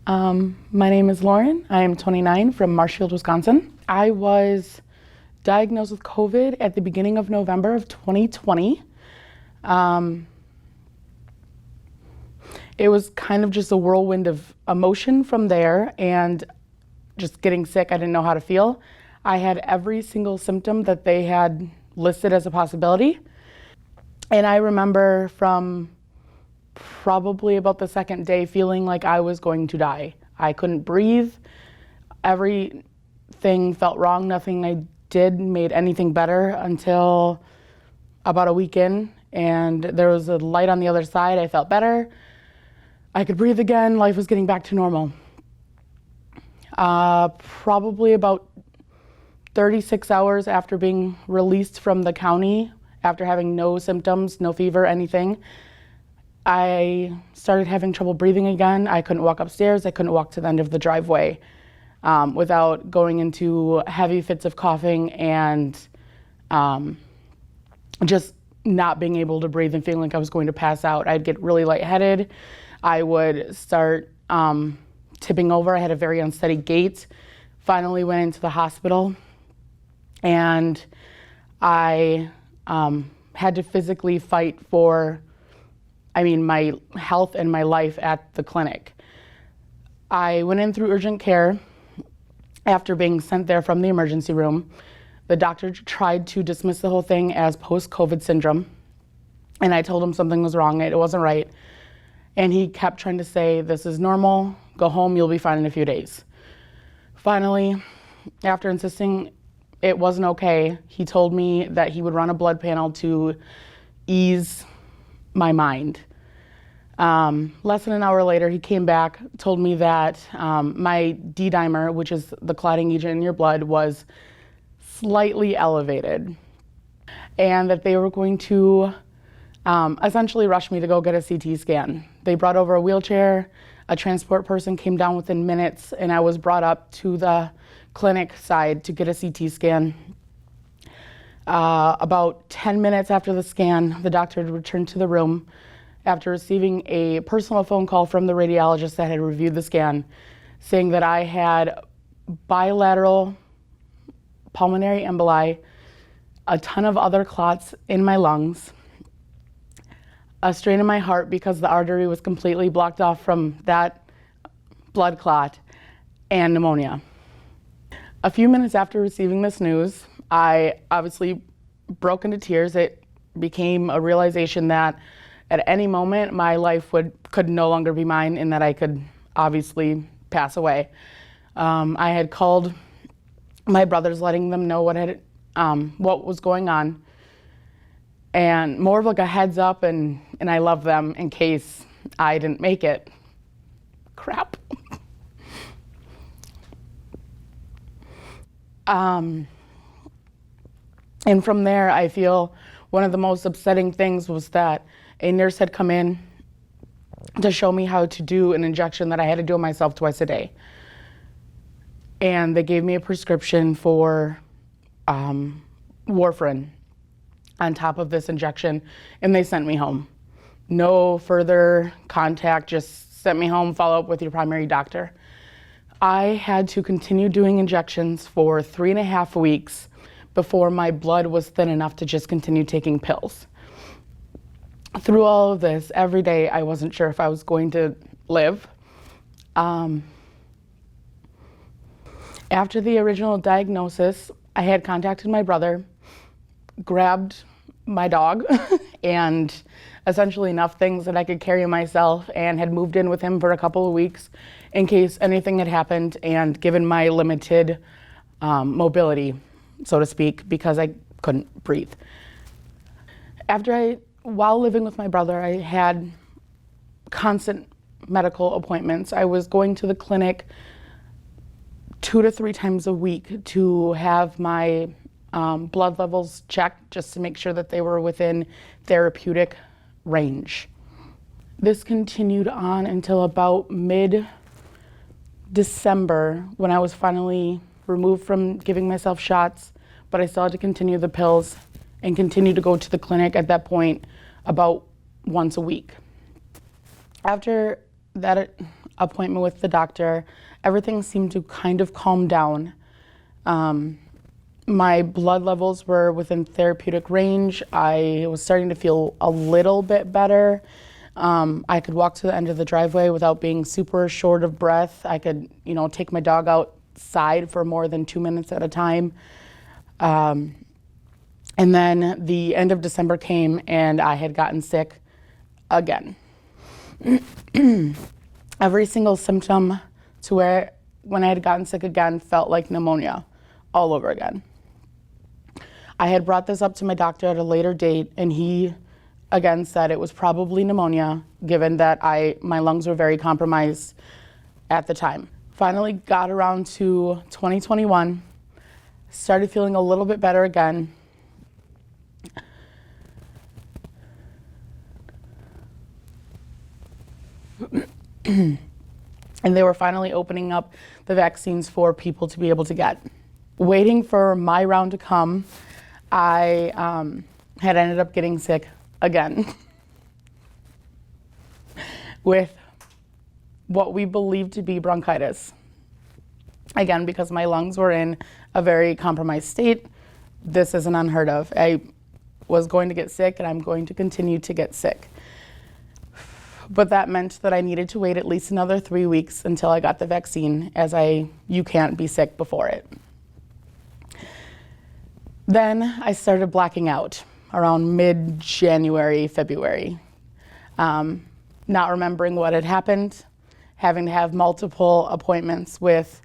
My name is Lauren. I am 29 from Marshfield, Wisconsin. I was diagnosed with COVID at the beginning of November of 2020. It was kind of just a whirlwind of emotion from there and just getting sick. I didn't know how to feel. I had every single symptom that they had listed as a possibility. And I remember from probably about the second day feeling like I was going to die. I couldn't breathe. Everything felt wrong. Nothing I did made anything better until about a week in, and there was a light on the other side. I felt better. I could breathe again. Life was getting back to normal. Probably about 36 hours after being released from the county, after having no symptoms, no fever, anything, I started having trouble breathing again. I couldn't walk upstairs. I couldn't walk to the end of the driveway without going into heavy fits of coughing and just not being able to breathe and feeling like I was going to pass out. I'd get really lightheaded. I would start tipping over. I had a very unsteady gait. Finally went into the hospital, and I had to physically fight for my health and my life at the clinic. I went in through urgent care after being sent there from the emergency room. The doctor tried to dismiss the whole thing as post-COVID syndrome, and I told him something was wrong, it wasn't right. And he kept trying to say, this is normal, go home, you'll be fine in a few days. Finally, after insisting it wasn't okay, he told me that he would run a blood panel to ease my mind. Less than an hour later, he came back, told me that my D-dimer, which is the clotting agent in your blood, was slightly elevated, and that they were going to essentially rush me to go get a CT scan. They brought over a wheelchair, a transport person came down within minutes, and I was brought up to the clinic side to get a CT scan. About 10 minutes after the scan, the doctor had returned to the room after receiving a personal phone call from the radiologist that had reviewed the scan, saying that I had bilateral pulmonary emboli, a ton of other clots in my lungs, a strain in my heart because the artery was completely blocked off from that blood clot, and pneumonia. A few minutes after receiving this news, I obviously broke into tears. It became a realization that at any moment my life could no longer be mine, and that I could obviously pass away. I had called my brothers, letting them know what was going on, and more of like a heads up, and I love them in case I didn't make it. Crap. And from there, I feel one of the most upsetting things was that a nurse had come in to show me how to do an injection that I had to do myself twice a day. And they gave me a prescription for warfarin on top of this injection, and they sent me home. No further contact, just sent me home, follow up with your primary doctor. I had to continue doing injections for 3.5 weeks before my blood was thin enough to just continue taking pills. Through all of this, every day I wasn't sure if I was going to live. After the original diagnosis, I had contacted my brother, grabbed my dog and essentially enough things that I could carry myself, and had moved in with him for a couple of weeks in case anything had happened, and given my limited mobility, so to speak, because I couldn't breathe. While living with my brother, I had constant medical appointments. I was going to the clinic 2 to 3 times a week to have my blood levels checked, just to make sure that they were within therapeutic range. This continued on until about mid-December, when I was finally removed from giving myself shots, but I still had to continue the pills and continue to go to the clinic at that point about once a week. After that appointment with the doctor, everything seemed to kind of calm down. My blood levels were within therapeutic range. I was starting to feel a little bit better. I could walk to the end of the driveway without being super short of breath. I could, take my dog outside for more than 2 minutes at a time. And then the end of December came and I had gotten sick again. Every single symptom to where when I had gotten sick again felt like pneumonia all over again. I had brought this up to my doctor at a later date and he again said it was probably pneumonia given that my lungs were very compromised at the time. Finally got around to 2021, started feeling a little bit better again. And they were finally opening up the vaccines for people to be able to get. Waiting for my round to come, I had ended up getting sick again with what we believed to be bronchitis. Again, because my lungs were in a very compromised state, this isn't unheard of. I was going to get sick and I'm going to continue to get sick. But that meant that I needed to wait at least another 3 weeks until I got the vaccine, as you can't be sick before it. Then I started blacking out around mid-January, February. Not remembering what had happened, having to have multiple appointments with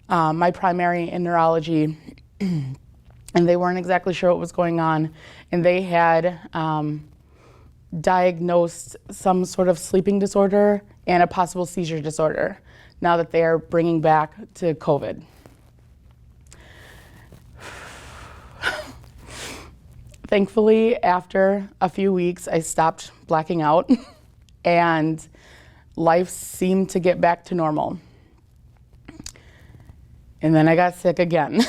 my primary in neurology, and they weren't exactly sure what was going on, and they had diagnosed some sort of sleeping disorder and a possible seizure disorder now that they are bringing back to COVID. Thankfully, after a few weeks, I stopped blacking out and life seemed to get back to normal. And then I got sick again.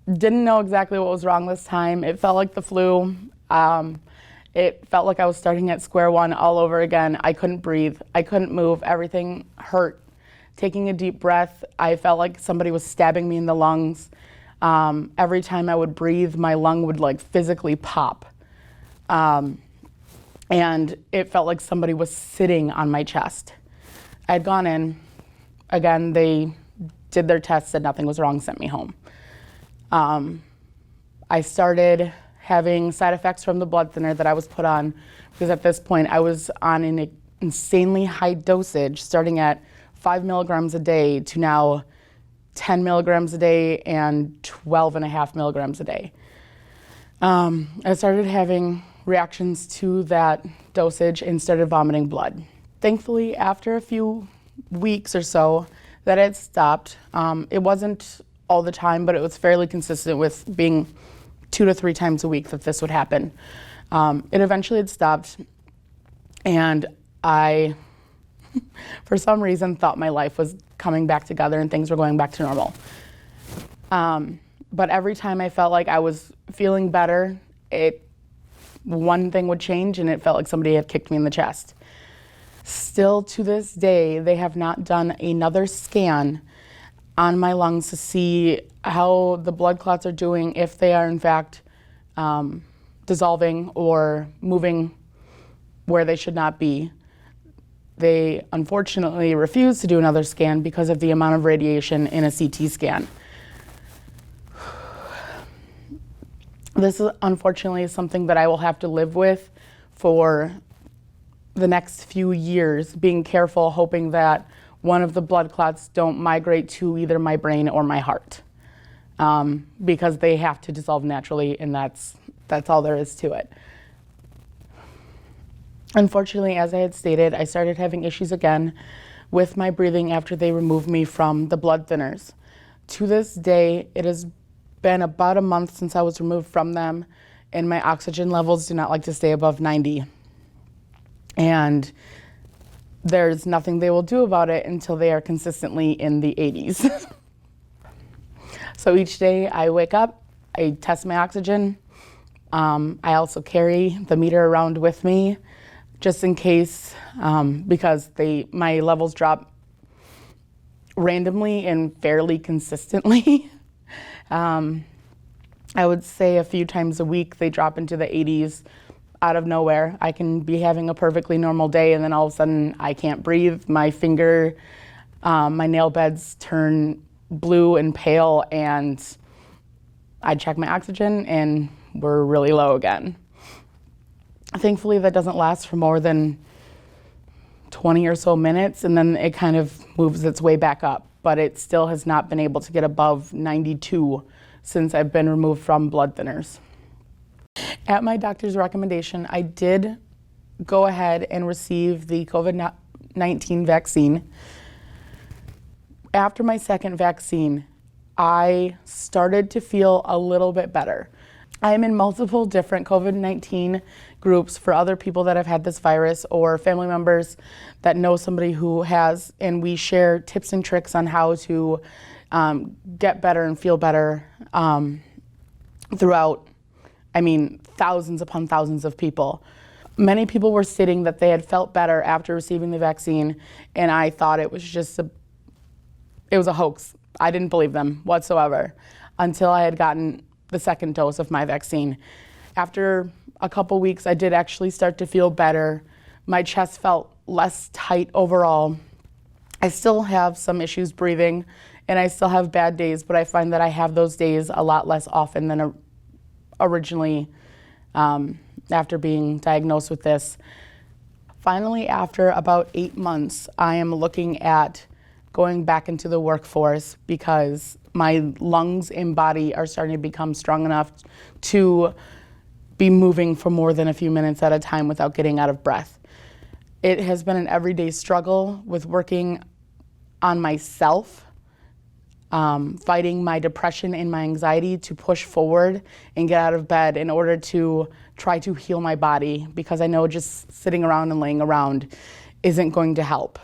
Didn't know exactly what was wrong this time. It felt like the flu. It felt like I was starting at square one all over again. I couldn't breathe. I couldn't move. Everything hurt. Taking a deep breath, I felt like somebody was stabbing me in the lungs. Every time I would breathe, my lung would physically pop. And it felt like somebody was sitting on my chest. I had gone in. Again, they did their tests, said nothing was wrong, sent me home. I started having side effects from the blood thinner that I was put on because at this point I was on an insanely high dosage, starting at 5 milligrams a day to now 10 milligrams a day and 12.5 milligrams a day. I started having reactions to that dosage and started vomiting blood. Thankfully, after a few weeks or so, that had stopped. It wasn't all the time, but it was fairly consistent with being 2 to 3 times a week that this would happen. It eventually had stopped, and I, for some reason, thought my life was coming back together and things were going back to normal. But every time I felt like I was feeling better, one thing would change and it felt like somebody had kicked me in the chest. Still to this day, they have not done another scan on my lungs to see how the blood clots are doing, if they are in fact dissolving or moving where they should not be. They unfortunately refused to do another scan because of the amount of radiation in a CT scan. This is unfortunately something that I will have to live with for the next few years, being careful, hoping that one of the blood clots don't migrate to either my brain or my heart, because they have to dissolve naturally, and that's all there is to it. Unfortunately, as I had stated, I started having issues again with my breathing after they removed me from the blood thinners. To this day, it has been about a month since I was removed from them, and my oxygen levels do not like to stay above 90. And there's nothing they will do about it until they are consistently in the 80s. So each day I wake up, I test my oxygen. I also carry the meter around with me just in case, because my levels drop randomly and fairly consistently. I would say a few times a week they drop into the 80s out of nowhere. I can be having a perfectly normal day and then all of a sudden I can't breathe. My nail beds turn blue and pale, and I check my oxygen and we're really low again. Thankfully that doesn't last for more than 20 or so minutes, and then it kind of moves its way back up, but it still has not been able to get above 92 since I've been removed from blood thinners. At my doctor's recommendation, I did go ahead and receive the COVID-19 vaccine. After my second vaccine, I started to feel a little bit better. I am in multiple different COVID-19 groups for other people that have had this virus or family members that know somebody who has, and we share tips and tricks on how to get better and feel better throughout, thousands upon thousands of people. Many people were stating that they had felt better after receiving the vaccine, and I thought it was just it was a hoax. I didn't believe them whatsoever until I had gotten the second dose of my vaccine. After a couple weeks, I did actually start to feel better. My chest felt less tight overall. I still have some issues breathing, and I still have bad days, but I find that I have those days a lot less often than originally after being diagnosed with this. Finally, after about 8 months, I am looking at going back into the workforce because my lungs and body are starting to become strong enough to be moving for more than a few minutes at a time without getting out of breath. It has been an everyday struggle with working on myself, fighting my depression and my anxiety to push forward and get out of bed in order to try to heal my body, because I know just sitting around and laying around isn't going to help.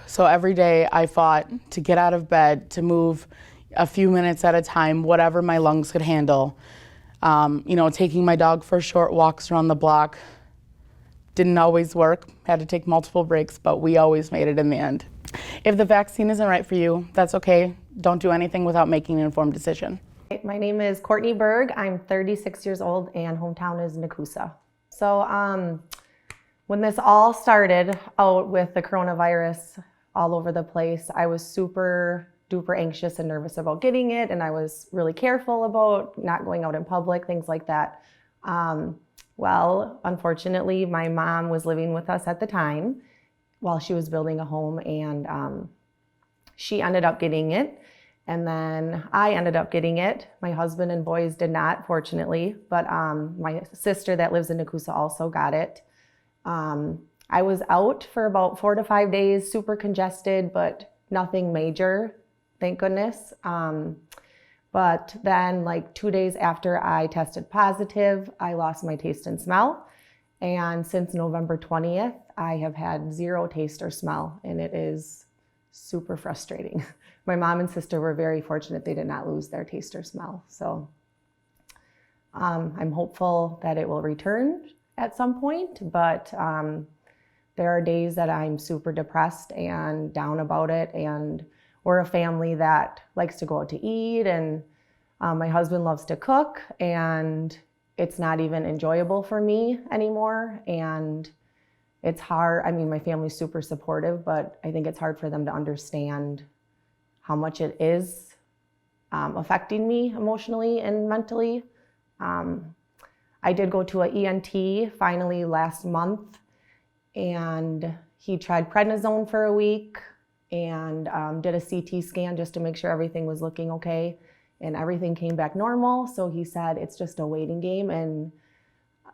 So every day I fought to get out of bed, to move a few minutes at a time, whatever my lungs could handle. Taking my dog for short walks around the block didn't always work. Had to take multiple breaks, but we always made it in the end. If the vaccine isn't right for you, that's okay. Don't do anything without making an informed decision. My name is Courtney Berg. I'm 36 years old and hometown is Nekoosa. So when this all started out with the coronavirus all over the place, I was super duper anxious and nervous about getting it, and I was really careful about not going out in public, things like that. Well, unfortunately, my mom was living with us at the time while she was building a home, and she ended up getting it, and then I ended up getting it. My husband and boys did not, fortunately, but my sister that lives in Nekoosa also got it. I was out for about 4 to 5 days, super congested, but nothing major, thank goodness. But then like 2 days after I tested positive, I lost my taste and smell. And since November 20th, I have had 0 taste or smell, and it is super frustrating. My mom and sister were very fortunate they did not lose their taste or smell. So I'm hopeful that it will return at some point, but there are days that I'm super depressed and down about it, and we're a family that likes to go out to eat, and my husband loves to cook, and it's not even enjoyable for me anymore, and it's hard. My family's super supportive, but I think it's hard for them to understand how much it is affecting me emotionally and mentally. I did go to an ENT finally last month, and he tried prednisone for a week and did a CT scan just to make sure everything was looking okay, and everything came back normal. So he said it's just a waiting game, and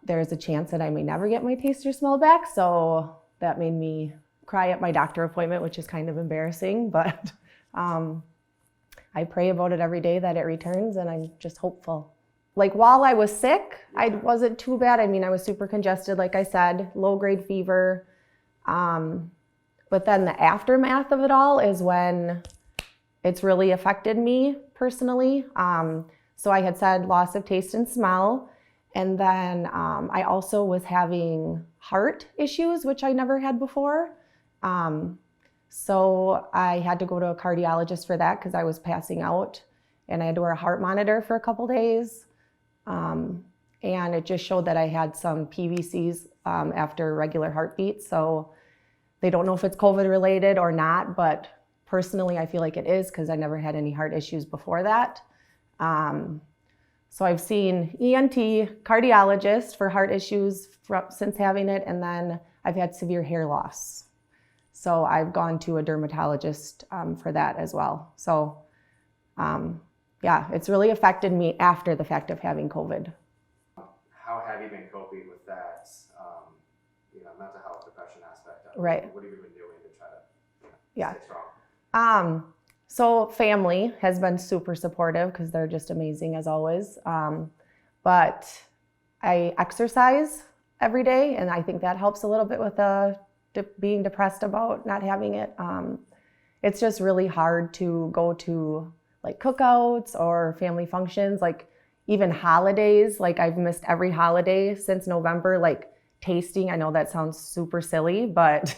there's a chance that I may never get my taste or smell back. So that made me cry at my doctor appointment, which is kind of embarrassing, but I pray about it every day that it returns, and I'm just hopeful. Like while I was sick, I wasn't too bad. I was super congested, like I said, low-grade fever. But then the aftermath of it all is when it's really affected me personally. So I had said loss of taste and smell, And then I also was having heart issues, which I never had before. So I had to go to a cardiologist for that because I was passing out, and I had to wear a heart monitor for a couple days. And it just showed that I had some PVCs after regular heartbeats. So they don't know if it's COVID related or not, but personally I feel like it is because I never had any heart issues before that. So I've seen ENT, cardiologist for heart issues since having it, and then I've had severe hair loss. So I've gone to a dermatologist for that as well. So yeah, it's really affected me after the fact of having COVID. How have you been coping with that, mental health, depression aspect of it? Right. What have you been doing to try to Yeah. stay strong? So family has been super supportive because they're just amazing as always. But I exercise every day, and I think that helps a little bit with being depressed about not having it. It's just really hard to go to like cookouts or family functions, like even holidays. Like I've missed every holiday since November, like tasting. I know that sounds super silly, but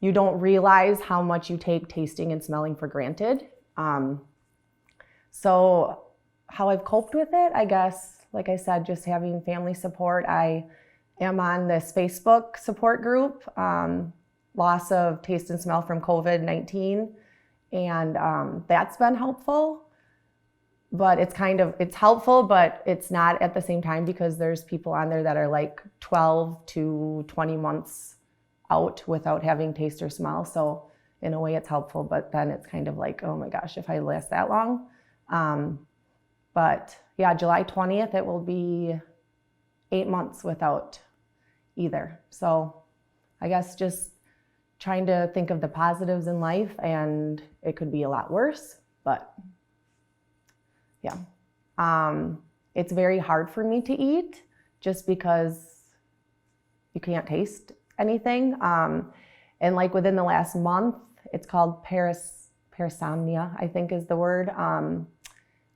you don't realize how much you take tasting and smelling for granted. So how I've coped with it, I guess, like I said, just having family support. I am on this Facebook support group, loss of taste and smell from COVID-19. And that's been helpful. But it's helpful, but it's not at the same time because there's people on there that are like 12 to 20 months out without having taste or smell. So in a way it's helpful, but then it's kind of like, oh my gosh, if I last that long. But yeah, July 20th, it will be 8 months without either. So I guess just trying to think of the positives in life, and it could be a lot worse, but yeah. It's very hard for me to eat just because you can't taste anything. And like within the last month, it's called parasomnia, I think is the word,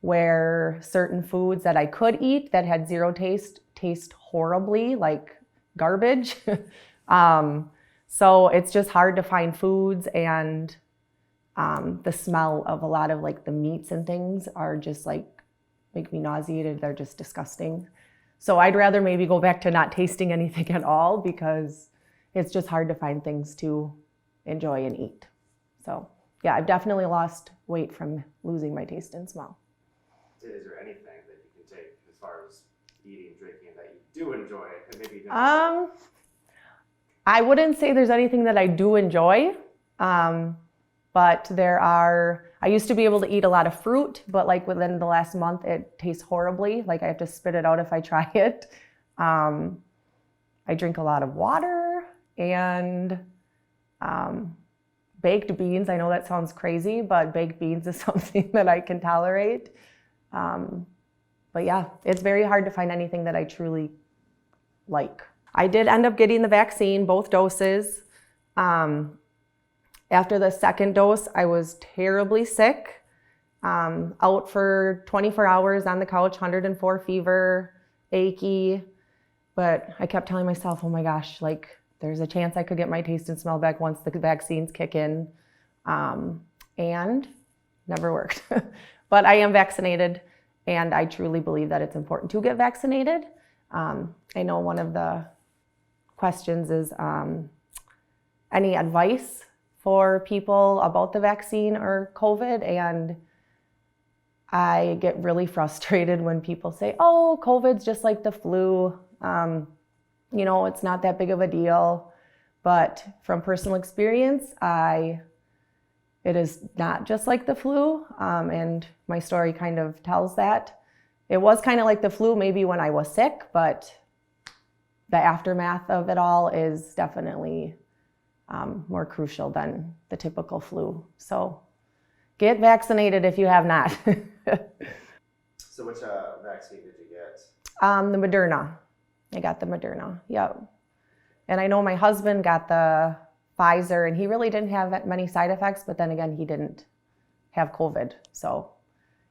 where certain foods that I could eat that had zero taste horribly, like garbage. So it's just hard to find foods, and the smell of a lot of like the meats and things are just like make me nauseated. They're just disgusting. So I'd rather maybe go back to not tasting anything at all because it's just hard to find things to enjoy and eat. So yeah, I've definitely lost weight from losing my taste and smell. Is there anything that you can take as far as eating, drinking that you do enjoy and maybe you don't? I wouldn't say there's anything that I do enjoy, but I used to be able to eat a lot of fruit, but like within the last month, it tastes horribly. Like I have to spit it out if I try it. I drink a lot of water and baked beans. I know that sounds crazy, but baked beans is something that I can tolerate. But yeah, it's very hard to find anything that I truly like. I did end up getting the vaccine, both doses. After the second dose, I was terribly sick, out for 24 hours on the couch, 104 fever, achy. But I kept telling myself, oh my gosh, like there's a chance I could get my taste and smell back once the vaccines kick in. And never worked. But I am vaccinated, and I truly believe that it's important to get vaccinated. I know one of the questions is any advice for people about the vaccine or COVID, and I get really frustrated when people say, oh, COVID's just like the flu. It's not that big of a deal. But from personal experience, it is not just like the flu, and my story kind of tells that. It was kind of like the flu maybe when I was sick, but the aftermath of it all is definitely more crucial than the typical flu. So get vaccinated if you have not. So which vaccine did you get? The Moderna. I got the Moderna, yep. And I know my husband got the Pfizer, and he really didn't have many side effects, but then again, he didn't have COVID. So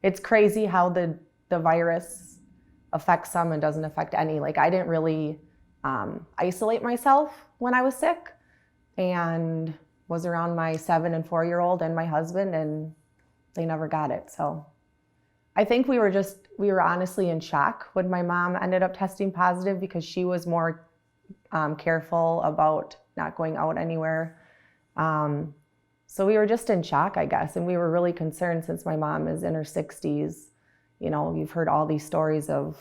it's crazy how the virus affects some and doesn't affect any. Like I didn't really isolate myself when I was sick, and was around my 7 and 4-year-old and my husband, and they never got it. So I think we were honestly in shock when my mom ended up testing positive, because she was more careful about not going out anywhere. So we were just in shock, I guess. And we were really concerned, since my mom is in her 60s. You know, you've heard all these stories of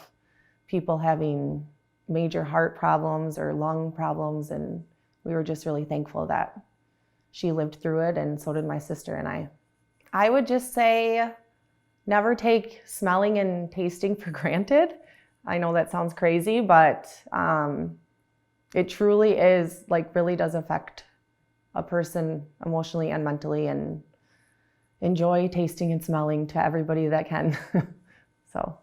people having major heart problems or lung problems. And we were just really thankful that she lived through it, and so did my sister and I. I would just say, never take smelling and tasting for granted. I know that sounds crazy, but it truly is, like, really does affect a person emotionally and mentally, and enjoy tasting and smelling to everybody that can. So